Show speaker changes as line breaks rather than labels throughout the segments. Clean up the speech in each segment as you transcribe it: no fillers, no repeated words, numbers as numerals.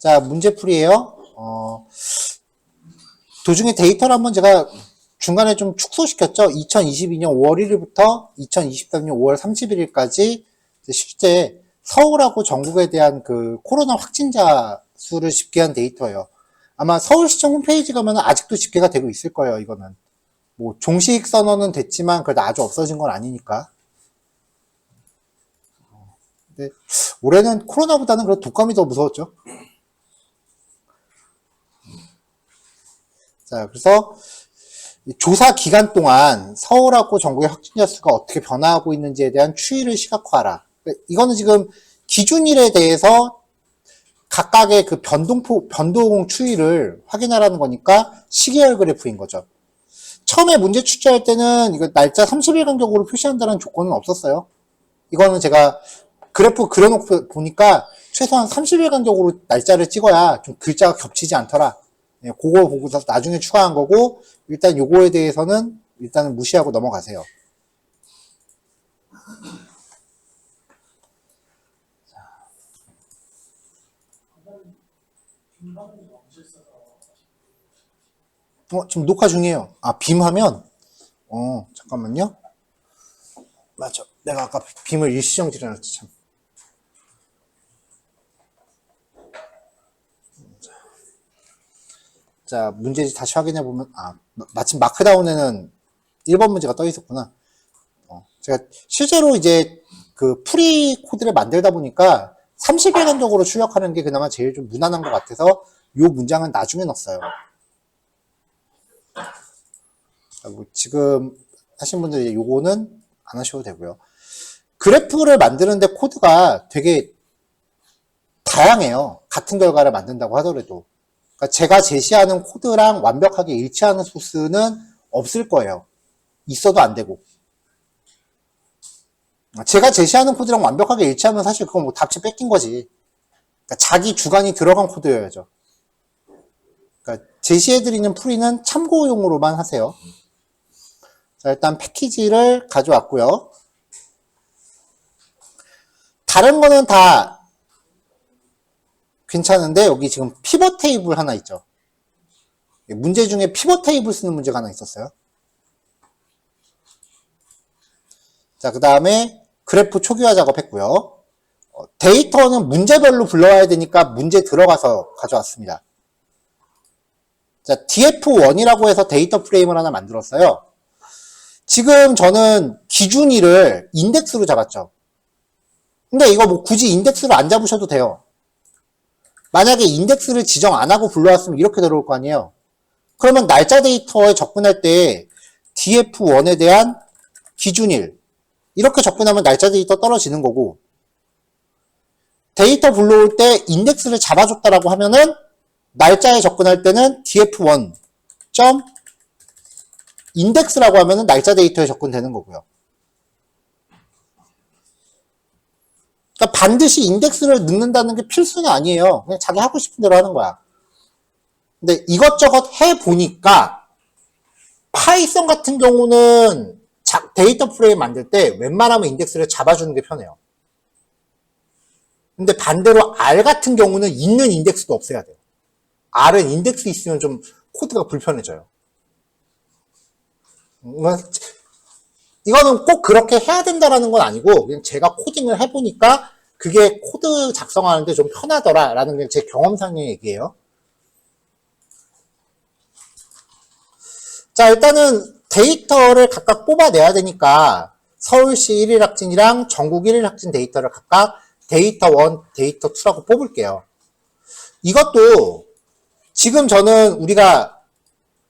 자, 문제풀이에요. 도중에 데이터를 한번 제가 중간에 좀 축소시켰죠. 2022년 5월 1일부터 2023년 5월 31일까지 실제 서울하고 전국에 대한 그 코로나 확진자 수를 집계한 데이터예요. 아마 서울시청 홈페이지 가면 아직도 집계가 되고 있을 거예요, 이거는. 뭐, 종식 선언은 됐지만, 그래도 아주 없어진 건 아니니까. 근데 올해는 코로나보다는 그래도 독감이 더 무서웠죠. 자, 그래서 조사 기간 동안 서울하고 전국의 확진자 수가 어떻게 변화하고 있는지에 대한 추이를 시각화하라. 이거는 지금 기준일에 대해서 각각의 그 변동 추이를 확인하라는 거니까 시계열 그래프인 거죠. 처음에 문제 출제할 때는 이거 날짜 30일 간격으로 표시한다는 조건은 없었어요. 이거는 제가 그래프 그려놓고 보니까 최소한 30일 간격으로 날짜를 찍어야 좀 글자가 겹치지 않더라. 그거 보고서 나중에 추가한 거고, 일단 요거에 대해서는 일단은 무시하고 넘어가세요. 지금 녹화 중이에요. 아, 빔하면? 잠깐만요. 맞아. 내가 아까 빔을 일시정지를 해놨지, 참. 자, 문제지 다시 확인해보면, 마침 마크다운에는 1번 문제가 떠 있었구나. 제가 실제로 이제 그 프리 코드를 만들다 보니까 30일 간격으로 출력하는 게 그나마 제일 좀 무난한 것 같아서 요 문장은 나중에 넣었어요. 뭐 지금 하신 분들 요거는 안 하셔도 되고요. 그래프를 만드는데 코드가 되게 다양해요. 같은 결과를 만든다고 하더라도. 그러니까 제가 제시하는 코드랑 완벽하게 일치하는 소스는 없을 거예요. 있어도 안 되고. 제가 제시하는 코드랑 완벽하게 일치하면 사실 그건 뭐 답지 뺏긴 거지. 그러니까 자기 주관이 들어간 코드여야죠. 그러니까 제시해드리는 풀이는 참고용으로만 하세요. 자, 일단 패키지를 가져왔고요. 다른 거는 다 괜찮은데 여기 지금 피벗 테이블 하나 있죠. 문제 중에 피벗 테이블 쓰는 문제가 하나 있었어요. 자, 그 다음에 그래프 초기화 작업했고요. 데이터는 문제별로 불러와야 되니까 문제 들어가서 가져왔습니다. 자, df1이라고 해서 데이터 프레임을 하나 만들었어요. 지금 저는 기준일을 인덱스로 잡았죠. 근데 이거 뭐 굳이 인덱스로 안 잡으셔도 돼요. 만약에 인덱스를 지정 안 하고 불러왔으면 이렇게 들어올 거 아니에요. 그러면 날짜 데이터에 접근할 때 df1에 대한 기준일 이렇게 접근하면 날짜 데이터 떨어지는 거고, 데이터 불러올 때 인덱스를 잡아줬다라고 하면은 날짜에 접근할 때는 df1 인덱스라고 하면은 날짜 데이터에 접근되는 거고요. 그러니까 반드시 인덱스를 넣는다는 게 필수는 아니에요. 그냥 자기 하고 싶은 대로 하는 거야. 근데 이것저것 해보니까 파이썬 같은 경우는 데이터 프레임 만들 때 웬만하면 인덱스를 잡아주는 게 편해요. 근데 반대로 R 같은 경우는 있는 인덱스도 없애야 돼요. R은 인덱스 있으면 좀 코드가 불편해져요. 이거는 꼭 그렇게 해야 된다라는 건 아니고 그냥 제가 코딩을 해보니까 그게 코드 작성하는데 좀 편하더라라는 게 제 경험상의 얘기예요. 자, 일단은 데이터를 각각 뽑아내야 되니까 서울시 1일 확진이랑 전국 1일 확진 데이터를 각각 데이터 1, 데이터 2라고 뽑을게요. 이것도 지금 저는 우리가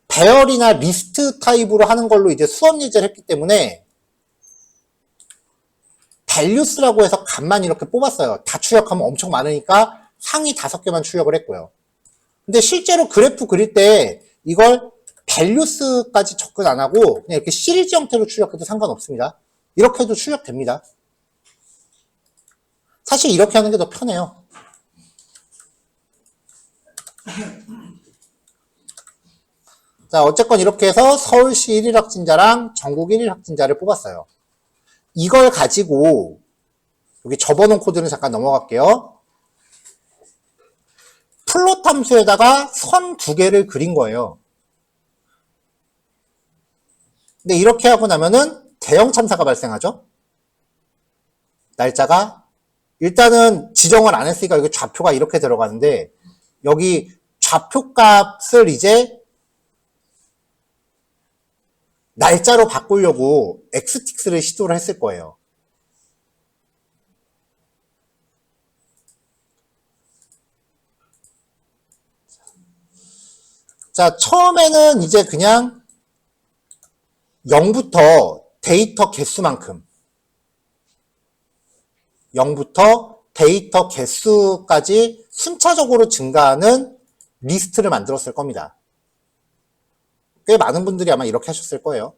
배열이나 리스트 타입으로 하는 걸로 이제 수업 예제를 했기 때문에 values라고 해서 값만 이렇게 뽑았어요. 다 출력하면 엄청 많으니까 상위 5개만 출력을 했고요. 근데 실제로 그래프 그릴 때 이걸 values까지 접근 안 하고 그냥 이렇게 시리즈 형태로 출력해도 상관없습니다. 이렇게 해도 출력됩니다. 사실 이렇게 하는 게 더 편해요. 자, 어쨌건 이렇게 해서 서울시 1일 확진자랑 전국 1일 확진자를 뽑았어요. 이걸 가지고 여기 접어놓은 코드는 잠깐 넘어갈게요. 플롯 함수에다가 선 두 개를 그린 거예요. 근데 이렇게 하고 나면은 대형 참사가 발생하죠. 날짜가 일단은 지정을 안 했으니까 여기 좌표가 이렇게 들어가는데 여기 좌표 값을 이제 날짜로 바꾸려고 xtix를 시도를 했을 거예요. 자, 처음에는 이제 그냥 0부터 데이터 개수만큼 0부터 데이터 개수까지 순차적으로 증가하는 리스트를 만들었을 겁니다. 꽤 많은 분들이 아마 이렇게 하셨을 거예요.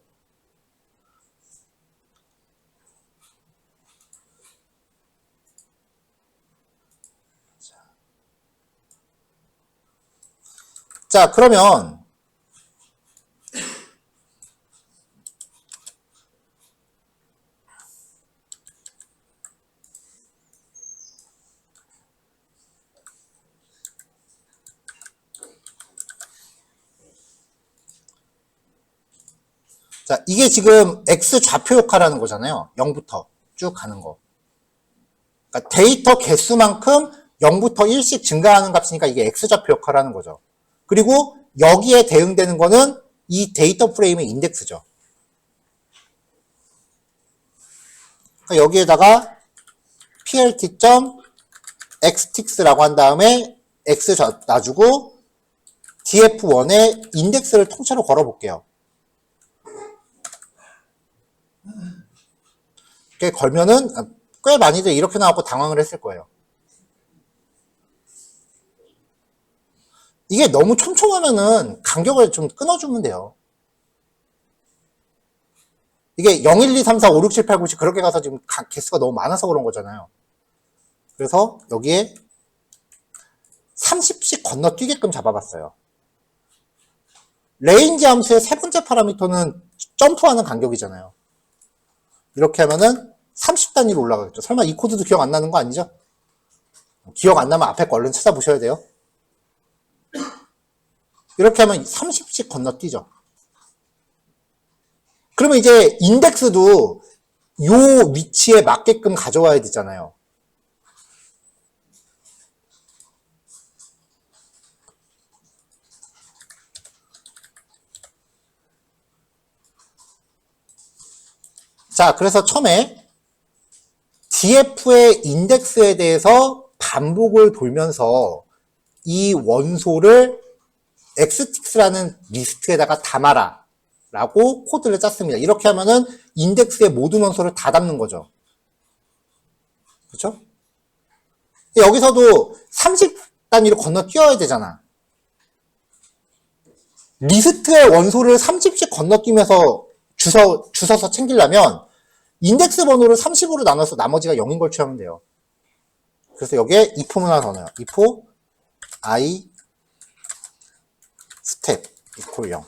자, 그러면 자, 이게 지금 x 좌표 역할하는 거잖아요. 0부터 쭉 가는 거. 그러니까 데이터 개수만큼 0부터 1씩 증가하는 값이니까 이게 x 좌표 역할하는 거죠. 그리고 여기에 대응되는 거는 이 데이터 프레임의 인덱스죠. 그러니까 여기에다가 plt.xtix라고 한 다음에 x 놔주고 df1에 인덱스를 통째로 걸어볼게요. 이렇게 걸면은 꽤 많이들 이렇게 나왔고 당황을 했을 거예요. 이게 너무 촘촘하면은 간격을 좀 끊어주면 돼요. 이게 0, 1, 2, 3, 4, 5, 6, 7, 8, 9, 10 그렇게 가서 지금 개수가 너무 많아서 그런 거잖아요. 그래서 여기에 30씩 건너뛰게끔 잡아봤어요. 레인지 함수의 세 번째 파라미터는 점프하는 간격이잖아요. 이렇게 하면은 30단위로 올라가겠죠. 설마 이 코드도 기억 안 나는 거 아니죠? 기억 안 나면 앞에 거 얼른 찾아보셔야 돼요. 이렇게 하면 30씩 건너뛰죠. 그러면 이제 인덱스도 요 위치에 맞게끔 가져와야 되잖아요. 자, 그래서 처음에 df의 인덱스에 대해서 반복을 돌면서 이 원소를 xtix라는 리스트에다가 담아라 라고 코드를 짰습니다. 이렇게 하면은 인덱스의 모든 원소를 다 담는 거죠. 그렇죠? 여기서도 30단위로 건너뛰어야 되잖아. 리스트의 원소를 30씩 건너뛰면서 주워서 챙기려면 인덱스 번호를 30으로 나눠서 나머지가 0인 걸 취하면 돼요. 그래서 여기에 if문 하나 더 넣어요. if I step equal 0.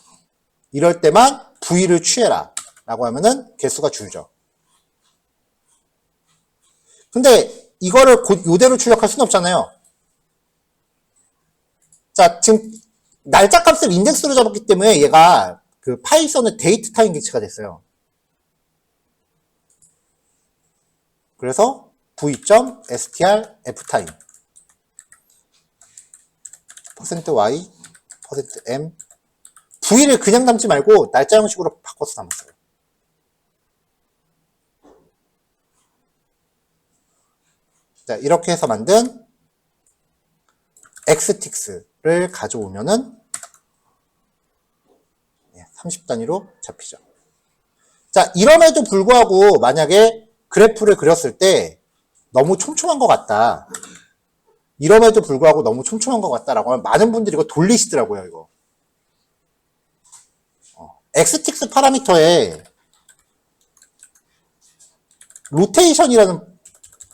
이럴 때만 v를 취해라 라고 하면은 개수가 줄죠. 근데 이거를 이대로 출력할 수는 없잖아요. 자, 지금 날짜 값을 인덱스로 잡았기 때문에 얘가 그 파이썬의 데이트 타임 개체가 됐어요. 그래서 v.str ftime %y %m v를 그냥 담지 말고 날짜 형식으로 바꿔서 담았어요. 자, 이렇게 해서 만든 xtix를 가져오면은 30단위로 잡히죠. 자, 이럼에도 불구하고 만약에 그래프를 그렸을 때 너무 촘촘한 것 같다. 이럼에도 불구하고 너무 촘촘한 것 같다라고 하면 많은 분들이 이거 돌리시더라고요, 이거. xtix 파라미터에 로테이션이라는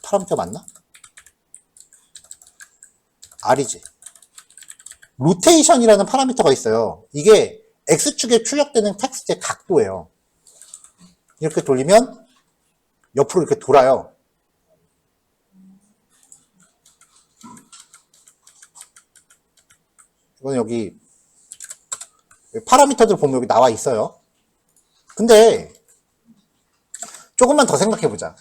파라미터 맞나? R이지. 로테이션이라는 파라미터가 있어요. 이게 x축에 출력되는 텍스트의 각도예요. 이렇게 돌리면 옆으로 이렇게 돌아요. 이거는 여기 파라미터들 보면 여기 나와 있어요. 근데 조금만 더 생각해보자.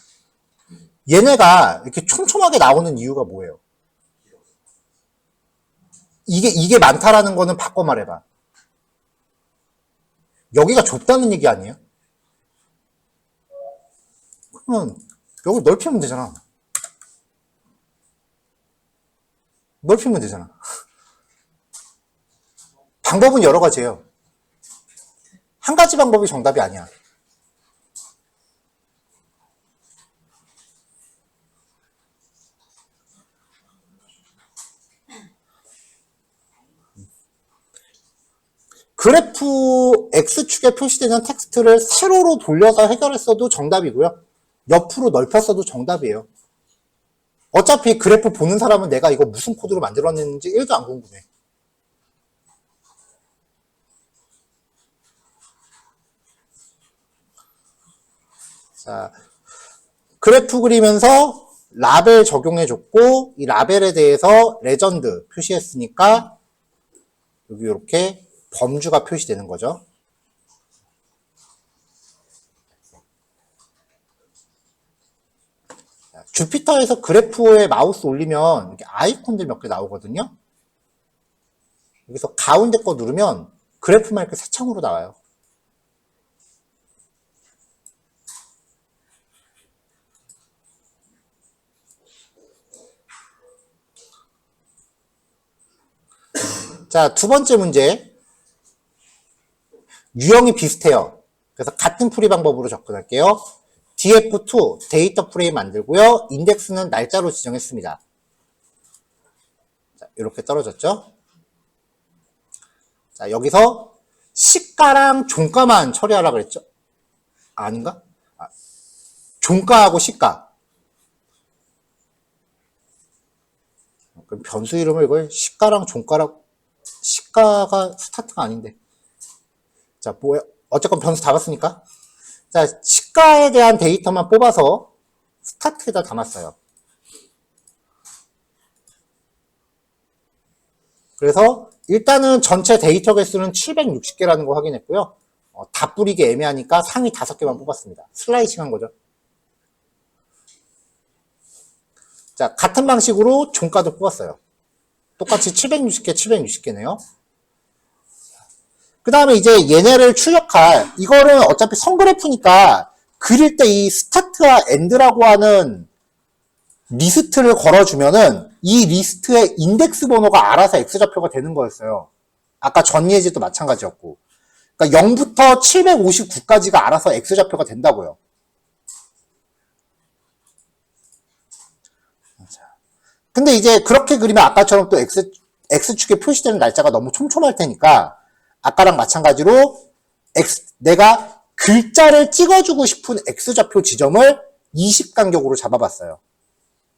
얘네가 이렇게 촘촘하게 나오는 이유가 뭐예요? 이게 많다라는 거는 바꿔 말해봐. 여기가 좁다는 얘기 아니에요? 그러면 여기 넓히면 되잖아. 넓히면 되잖아. 방법은 여러 가지예요. 한 가지 방법이 정답이 아니야. 그래프 X축에 표시되는 텍스트를 세로로 돌려서 해결했어도 정답이고요. 옆으로 넓혔어도 정답이에요. 어차피 그래프 보는 사람은 내가 이거 무슨 코드로 만들었는지 1도 안 궁금해. 자, 그래프 그리면서 라벨 적용해줬고 이 라벨에 대해서 레전드 표시했으니까 여기 이렇게 범주가 표시되는 거죠. 주피터에서 그래프에 마우스 올리면 이렇게 아이콘들 몇 개 나오거든요. 여기서 가운데 거 누르면 그래프만 이렇게 새 창으로 나와요. 자, 두 번째 문제. 유형이 비슷해요. 그래서 같은 풀이 방법으로 접근할게요. df2 데이터 프레임 만들고요. 인덱스는 날짜로 지정했습니다. 자, 이렇게 떨어졌죠. 자, 여기서 시가랑 종가만 처리하라 그랬죠. 아닌가? 종가하고 시가. 그럼 변수 이름을 이걸 시가랑 종가랑, 시가가 스타트가 아닌데. 자, 뭐야? 어쨌건 변수 다 봤으니까. 자, 시가에 대한 데이터만 뽑아서 스타트에다 담았어요. 그래서 일단은 전체 데이터 개수는 760개라는 거 확인했고요. 다 뿌리기 애매하니까 상위 5개만 뽑았습니다. 슬라이싱 한 거죠. 자, 같은 방식으로 종가도 뽑았어요. 똑같이 760개, 760개네요. 그 다음에 이제 얘네를 출력할, 이거는 어차피 선그래프니까 그릴 때 이 스타트와 엔드라고 하는 리스트를 걸어주면은 이 리스트의 인덱스 번호가 알아서 X좌표가 되는 거였어요. 아까 전 예제도 마찬가지였고. 그러니까 0부터 759까지가 알아서 X좌표가 된다고요. 근데 이제 그렇게 그리면 아까처럼 또 X축에 표시되는 날짜가 너무 촘촘할 테니까 아까랑 마찬가지로 내가 글자를 찍어주고 싶은 X좌표 지점을 20간격으로 잡아봤어요.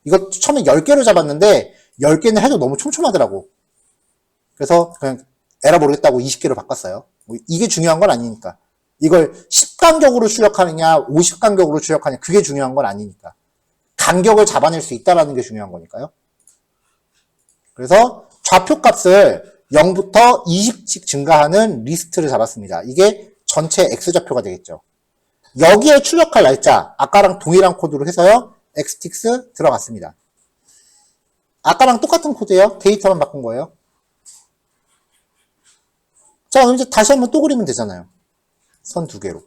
이거 처음에 10개로 잡았는데 10개는 해도 너무 촘촘하더라고. 그래서 그냥 에라 모르겠다고 20개로 바꿨어요. 뭐 이게 중요한 건 아니니까. 이걸 10간격으로 출력하느냐 50간격으로 출력하느냐 그게 중요한 건 아니니까. 간격을 잡아낼 수 있다는 게 중요한 거니까요. 그래서 좌표 값을 0부터 20씩 증가하는 리스트를 잡았습니다. 이게 전체 X좌표가 되겠죠. 여기에 출력할 날짜, 아까랑 동일한 코드로 해서요. xtix 들어갔습니다. 아까랑 똑같은 코드예요. 데이터만 바꾼 거예요. 자, 그럼 이제 다시 한번 또 그리면 되잖아요. 선 2개로.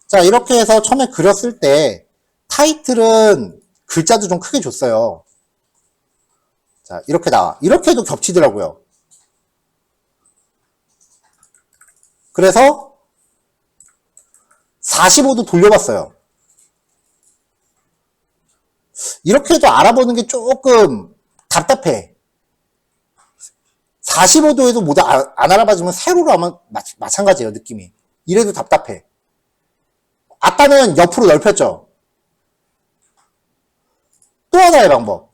자, 이렇게 해서 처음에 그렸을 때 타이틀은 글자도 좀 크게 줬어요. 자, 이렇게 나와. 이렇게 해도 겹치더라고요. 그래서 45도 돌려봤어요. 이렇게 해도 알아보는 게 조금 답답해. 45도에도 모두 안 알아봐주면 세로로 하면 마찬가지예요, 느낌이. 이래도 답답해. 아까는 옆으로 넓혔죠. 또 하나의 방법.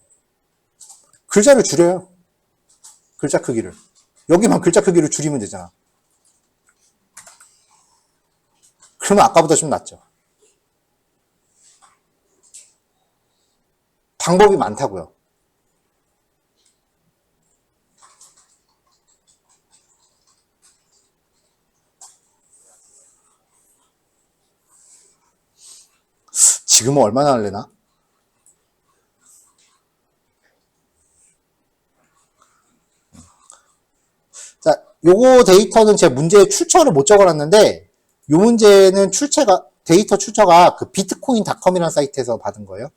글자를 줄여요. 글자 크기를. 여기만 글자 크기를 줄이면 되잖아. 그러면 아까보다 좀 낫죠. 방법이 많다고요. 지금은 얼마나 할래나? 자, 요거 데이터는 제 문제에 출처를 못 적어놨는데, 요 문제는 데이터 출처가 그 비트코인닷컴이라는 사이트에서 받은 거예요.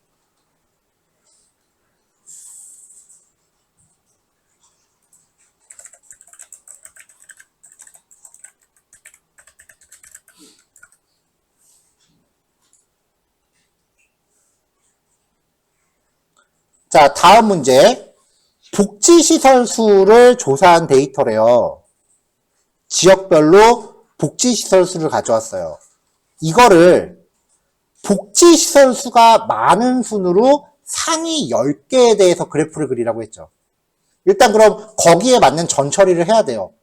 자, 다음 문제. 복지시설 수를 조사한 데이터래요. 지역별로 복지시설 수를 가져왔어요. 이거를 복지시설 수가 많은 순으로 상위 10개에 대해서 그래프를 그리라고 했죠. 일단 그럼 거기에 맞는 전처리를 해야 돼요.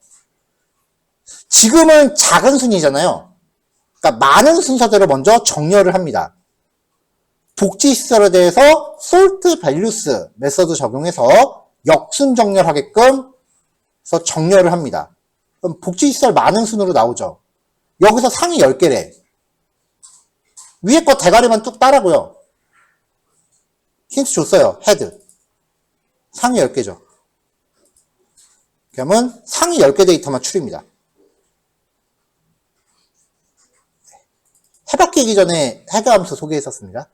지금은 작은 순이잖아요. 그러니까 많은 순서대로 먼저 정렬을 합니다. 복지시설에 대해서 솔트 밸류스 메서드 적용해서 역순 정렬하게끔 해서 정렬을 합니다. 그럼 복지시설 많은 순으로 나오죠. 여기서 상위 10개래. 위에 거 대가리만 뚝 따라고요. 힌트 줬어요. 헤드. 상위 10개죠. 그러면 상위 10개 데이터만 추립니다. 해바뀌기 전에 헤드하면서 소개했었습니다.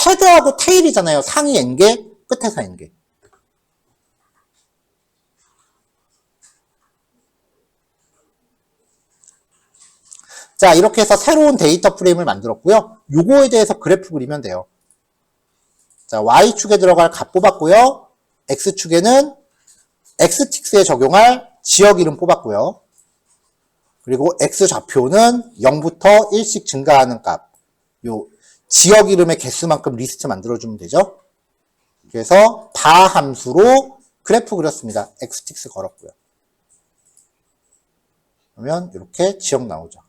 헤드하고 테일이잖아요. 상위 n개, 끝에서 n개. 자, 이렇게 해서 새로운 데이터 프레임을 만들었고요. 요거에 대해서 그래프 그리면 돼요. 자, Y축에 들어갈 값 뽑았고요. X축에는 X틱스에 적용할 지역 이름 뽑았고요. 그리고 X좌표는 0부터 1씩 증가하는 값. 요 지역 이름의 개수만큼 리스트 만들어주면 되죠. 그래서 바 함수로 그래프 그렸습니다. X틱스 걸었고요. 그러면 이렇게 지역 나오죠.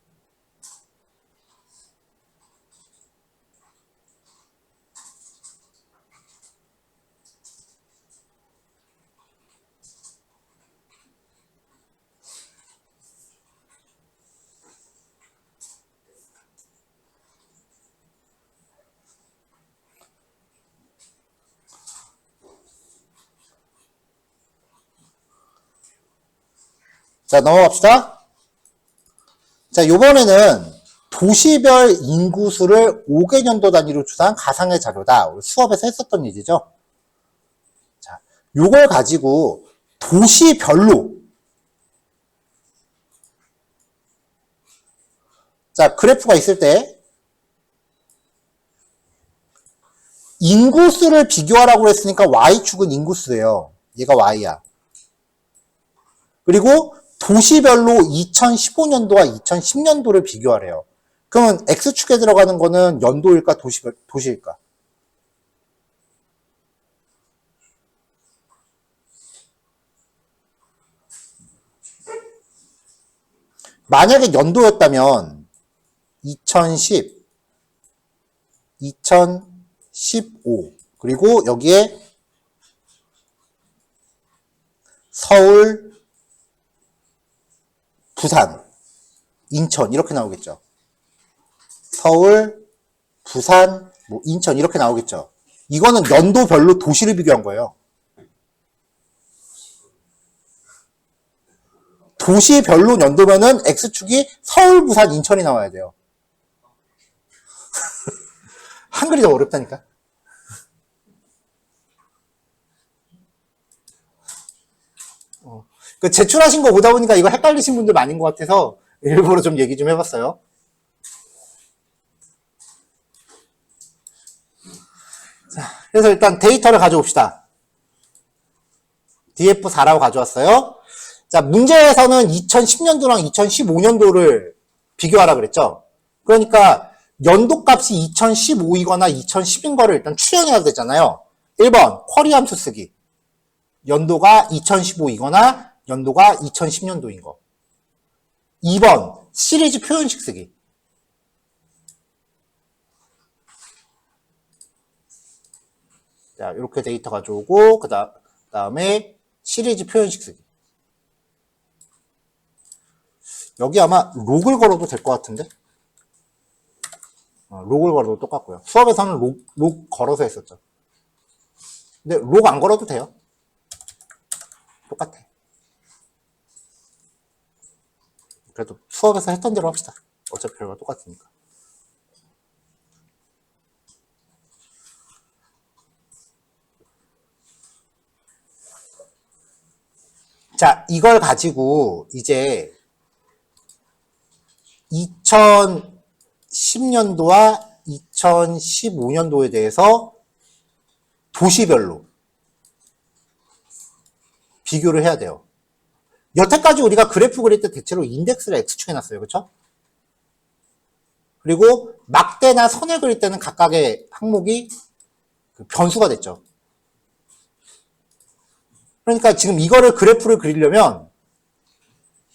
자, 넘어갑시다. 자, 요번에는 도시별 인구수를 5개년도 단위로 추산한 가상의 자료다. 우리 수업에서 했었던 얘기죠. 자, 요걸 가지고 도시별로 자, 그래프가 있을 때 인구수를 비교하라고 했으니까 Y축은 인구수예요. 얘가 Y야. 그리고 도시별로 2015년도와 2010년도를 비교하래요. 그러면 X축에 들어가는 거는 연도일까, 도시일까? 만약에 연도였다면 2010, 2015 그리고 여기에 서울, 부산, 인천 이렇게 나오겠죠. 서울, 부산, 뭐 인천 이렇게 나오겠죠. 이거는 연도별로 도시를 비교한 거예요. 도시별로 연도면은 X축이 서울, 부산, 인천이 나와야 돼요. 한글이 더 어렵다니까. 그 제출하신 거 보다 보니까 이거 헷갈리신 분들 많은 것 같아서 일부러 좀 얘기 좀 해봤어요. 자, 그래서 일단 데이터를 가져옵시다. DF4라고 가져왔어요. 자, 문제에서는 2010년도랑 2015년도를 비교하라 그랬죠. 그러니까 연도값이 2015이거나 2010인 거를 일단 추정해야 되잖아요. 1번 쿼리 함수 쓰기. 연도가 2015이거나 연도가 2010년도인 거. 2번 시리즈 표현식 쓰기. 자, 이렇게 데이터 가져오고, 다음에 시리즈 표현식 쓰기. 여기 아마 록을 걸어도 될 것 같은데? 록을 걸어도 똑같고요. 수업에서는 록 걸어서 했었죠. 근데 록 안 걸어도 돼요. 똑같아. 그래도 수업에서 했던 대로 합시다. 어차피 결과 똑같으니까. 자, 이걸 가지고 이제 2010년도와 2015년도에 대해서 도시별로 비교를 해야 돼요. 여태까지 우리가 그래프 그릴 때 대체로 인덱스를 X축 해놨어요. 그렇죠? 그리고 막대나 선을 그릴 때는 각각의 항목이 변수가 됐죠. 그러니까 지금 이거를 그래프를 그리려면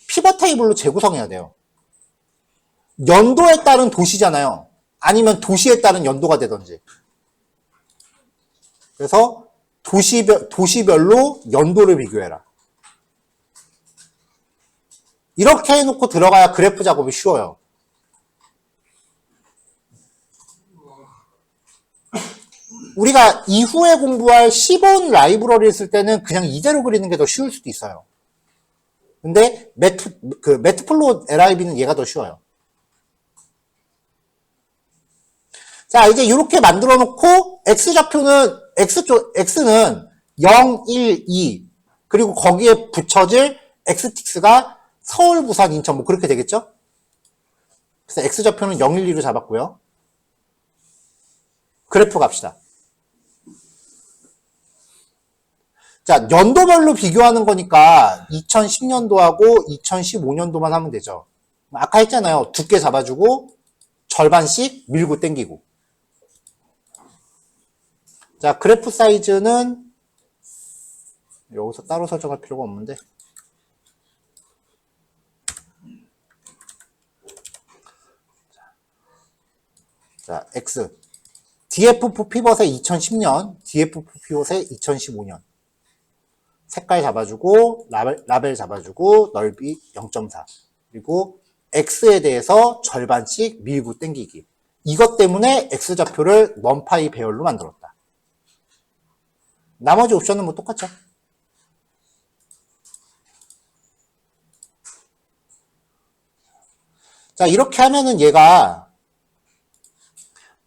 피벗 테이블로 재구성해야 돼요. 연도에 따른 도시잖아요. 아니면 도시에 따른 연도가 되든지. 그래서 도시별로 연도를 비교해라. 이렇게 해놓고 들어가야 그래프 작업이 쉬워요. 우리가 이후에 공부할 시본 라이브러리를 쓸 때는 그냥 이대로 그리는 게 더 쉬울 수도 있어요. 근데 매트플롯 LIB는 얘가 더 쉬워요. 자, 이제 이렇게 만들어 놓고 X좌표는 X는 0, 1, 2 그리고 거기에 붙여질 X틱스가 서울, 부산, 인천 뭐 그렇게 되겠죠? 그래서 X좌표는 0, 1, 2로 잡았고요. 그래프 갑시다. 자, 연도별로 비교하는 거니까 2010년도하고 2015년도만 하면 되죠. 아까 했잖아요. 두께 잡아주고 절반씩 밀고 당기고. 자, 그래프 사이즈는 여기서 따로 설정할 필요가 없는데 자, X DF4 피벗의 2010년, DF4 피벗의 2015년 색깔 잡아주고 라벨 잡아주고 넓이 0.4 그리고 X에 대해서 절반씩 밀고 당기기. 이것 때문에 X좌표를 넘파이 배열로 만들었다. 나머지 옵션은 뭐 똑같죠. 자, 이렇게 하면은 얘가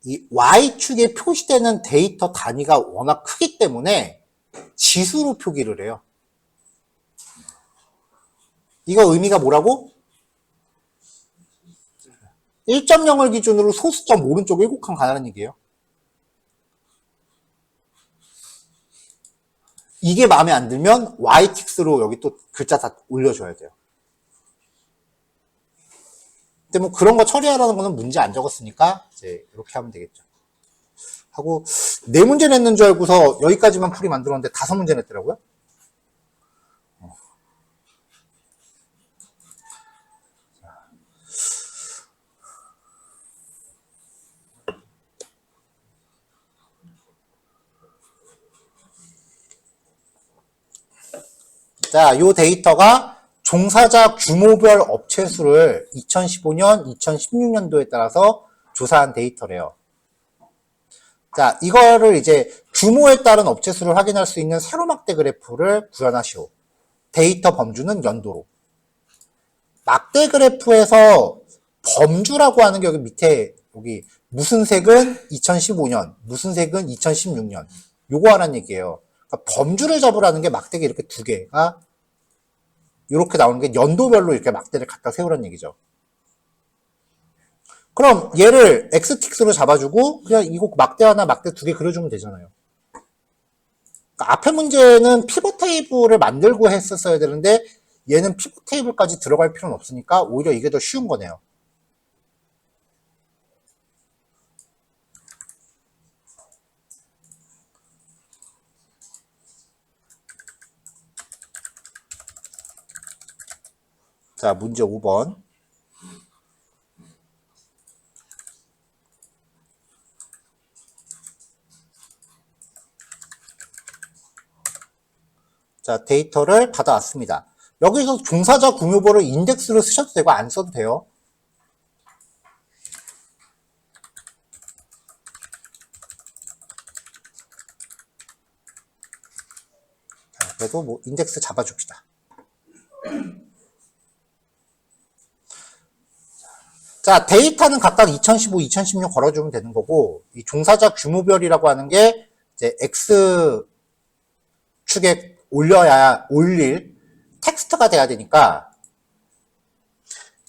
이 Y축에 표시되는 데이터 단위가 워낙 크기 때문에 지수로 표기를 해요. 이거 의미가 뭐라고? 1.0을 기준으로 소수점 오른쪽 7칸 가라는 얘기예요. 이게 마음에 안 들면 YTX로 여기 또 글자 다 올려줘야 돼요. 근데 뭐 그런 거 처리하라는 거는 문제 안 적었으니까 이제 이렇게 하면 되겠죠. 하고 4문제 냈는 줄 알고서 여기까지만 풀이 만들었는데 5문제 냈더라고요. 자, 요 데이터가 종사자 규모별 업체 수를 2015년, 2016년도에 따라서 조사한 데이터래요. 자, 이거를 이제 규모에 따른 업체 수를 확인할 수 있는 세로막대 그래프를 구현하시오. 데이터 범주는 연도로. 막대 그래프에서 범주라고 하는 게 여기 밑에 여기 무슨 색은 2015년, 무슨 색은 2016년. 요거 하라는 얘기예요. 그러니까 범주를 잡으라는 게 막대가 이렇게 두 개가 이렇게 나오는 게 연도별로 이렇게 막대를 갖다 세우라는 얘기죠. 그럼 얘를 X틱스로 잡아주고 그냥 이거 막대 하나 막대 2개 그려주면 되잖아요. 그러니까 앞에 문제는 피벗 테이블을 만들고 했었어야 되는데 얘는 피벗 테이블까지 들어갈 필요는 없으니까 오히려 이게 더 쉬운 거네요. 자, 문제 5번. 자, 데이터를 받아왔습니다. 여기서 종사자 구묘별을 인덱스로 쓰셔도 되고 안 써도 돼요. 자, 그래도 뭐 인덱스 잡아줍시다. 자, 데이터는 각각 2015, 2016 걸어주면 되는 거고, 이 종사자 규모별이라고 하는 게 이제 X축에 올릴 텍스트가 돼야 되니까,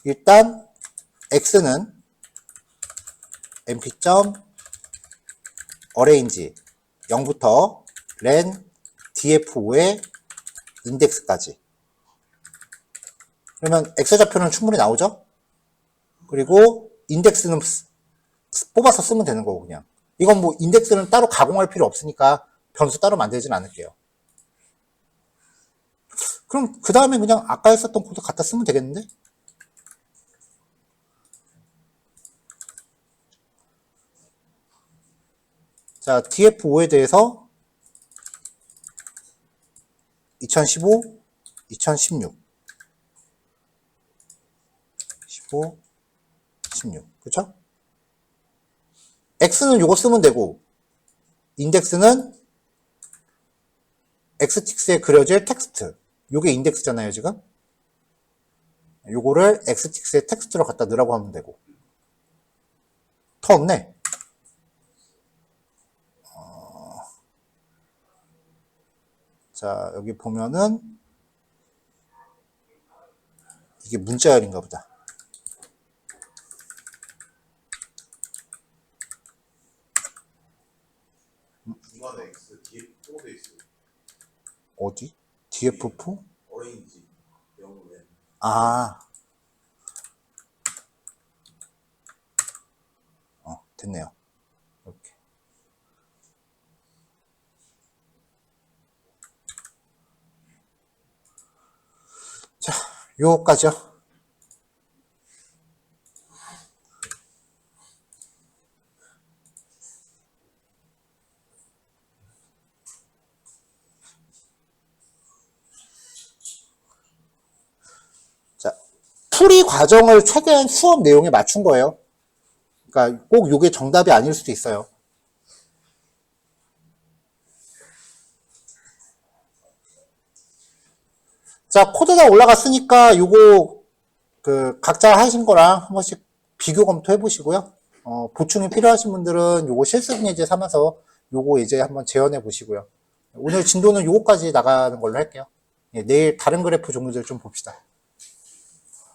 일단 X는 np.arrange 0부터 len df5의 인덱스까지. 그러면 X좌표는 충분히 나오죠? 그리고 인덱스는 뽑아서 쓰면 되는 거고 그냥. 이건 뭐 인덱스는 따로 가공할 필요 없으니까 변수 따로 만들진 않을게요. 그럼 그 다음에 그냥 아까 했었던 코드 갖다 쓰면 되겠는데? 자, df5에 대해서 2015, 2016 15, 16 그쵸? X는 요거 쓰면 되고 인덱스는 xtix에 그려질 텍스트 요게 인덱스잖아요 지금. 요거를 xtix에 텍스트로 갖다 넣으라고 하면 되고. 더 없네. 자, 여기 보면은 이게 문자열인가 보다.
X df4 돼 있어요.
어디? df4?
어레인지 영어에.
아. 됐네요. 이렇게. 자, 요거까지요. 자, 풀이 과정을 최대한 수업 내용에 맞춘 거예요. 그러니까 꼭 요게 정답이 아닐 수도 있어요. 자, 코드 다 올라갔으니까 요거 그 각자 하신 거랑 한 번씩 비교 검토해 보시고요. 보충이 필요하신 분들은 요거 실습 예제 삼아서 요거 이제 한번 재현해 보시고요. 오늘 진도는 요거까지 나가는 걸로 할게요. 예, 내일 다른 그래프 종류들 좀 봅시다.